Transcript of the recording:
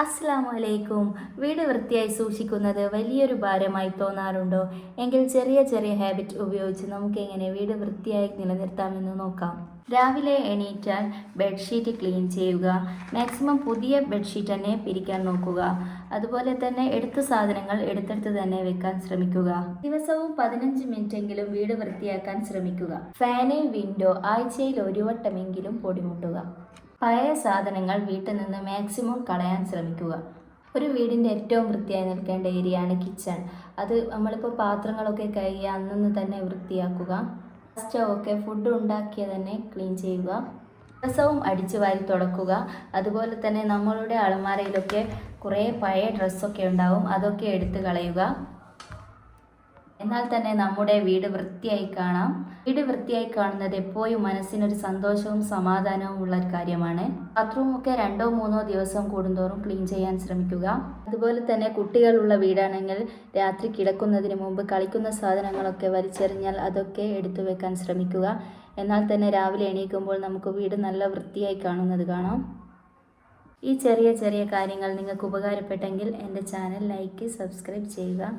അസ്സലാമലൈക്കും. വീട് വൃത്തിയായി സൂക്ഷിക്കുന്നത് വലിയൊരു ഭാരമായി തോന്നാറുണ്ടോ? എങ്കിൽ ചെറിയ ചെറിയ ഹാബിറ്റ് ഉപയോഗിച്ച് നമുക്ക് എങ്ങനെ വീട് വൃത്തിയായി നിലനിർത്താമെന്ന് നോക്കാം. രാവിലെ എണീറ്റാൽ ബെഡ്ഷീറ്റ് ക്ലീൻ ചെയ്യുക. മാക്സിമം പുതിയ ബെഡ്ഷീറ്റ് തന്നെ പിരിക്കാൻ നോക്കുക. അതുപോലെ തന്നെ എടുത്ത സാധനങ്ങൾ എടുത്തെടുത്ത് തന്നെ വെക്കാൻ ശ്രമിക്കുക. ദിവസവും 15 മിനിറ്റെങ്കിലും വീട് വൃത്തിയാക്കാൻ ശ്രമിക്കുക. ഫാന്, വിൻഡോ ആഴ്ചയിൽ ഒരു വട്ടമെങ്കിലും പൊടിമുട്ടുക. പഴയ സാധനങ്ങൾ വീട്ടിൽ നിന്ന് മാക്സിമം കളയാൻ ശ്രമിക്കുക. ഒരു വീടിൻ്റെ ഏറ്റവും വൃത്തിയായി നിൽക്കേണ്ട ഏരിയയാണ് കിച്ചൺ. അത് നമ്മളിപ്പോൾ പാത്രങ്ങളൊക്കെ കഴുകി അന്നന്ന് തന്നെ വൃത്തിയാക്കുക. സ്റ്റൗവൊക്കെ ഫുഡ് ഉണ്ടാക്കിയ തന്നെ ക്ലീൻ ചെയ്യുക. ദിവസവും അടിച്ചു വാരി തുടക്കുക. അതുപോലെ തന്നെ നമ്മളുടെ അലമാരയിലൊക്കെ കുറേ പഴയ ഡ്രസ്സൊക്കെ ഉണ്ടാവും, അതൊക്കെ എടുത്ത് കളയുക. എന്നാൽ തന്നെ നമ്മുടെ വീട് വൃത്തിയായി കാണാം. വീട് വൃത്തിയായി കാണുന്നത് എപ്പോഴും മനസ്സിനൊരു സന്തോഷവും സമാധാനവും ഉള്ള ഒരു കാര്യമാണ്. ബാത്റൂമൊക്കെ 2-3 ദിവസം കൂടുന്തോറും ക്ലീൻ ചെയ്യാൻ ശ്രമിക്കുക. അതുപോലെ തന്നെ കുട്ടികളുള്ള വീടാണെങ്കിൽ രാത്രി കിടക്കുന്നതിന് മുമ്പ് കളിക്കുന്ന സാധനങ്ങളൊക്കെ വലിച്ചെറിഞ്ഞാൽ അതൊക്കെ എടുത്തു വെക്കാൻ ശ്രമിക്കുക. എന്നാൽ തന്നെ രാവിലെ എണീക്കുമ്പോൾ നമുക്ക് വീട് നല്ല വൃത്തിയായി കാണുന്നത് കാണാം. ഈ ചെറിയ ചെറിയ കാര്യങ്ങൾ നിങ്ങൾക്ക് ഉപകാരപ്പെട്ടെങ്കിൽ എൻ്റെ ചാനൽ ലൈക്ക്, സബ്സ്ക്രൈബ് ചെയ്യുക.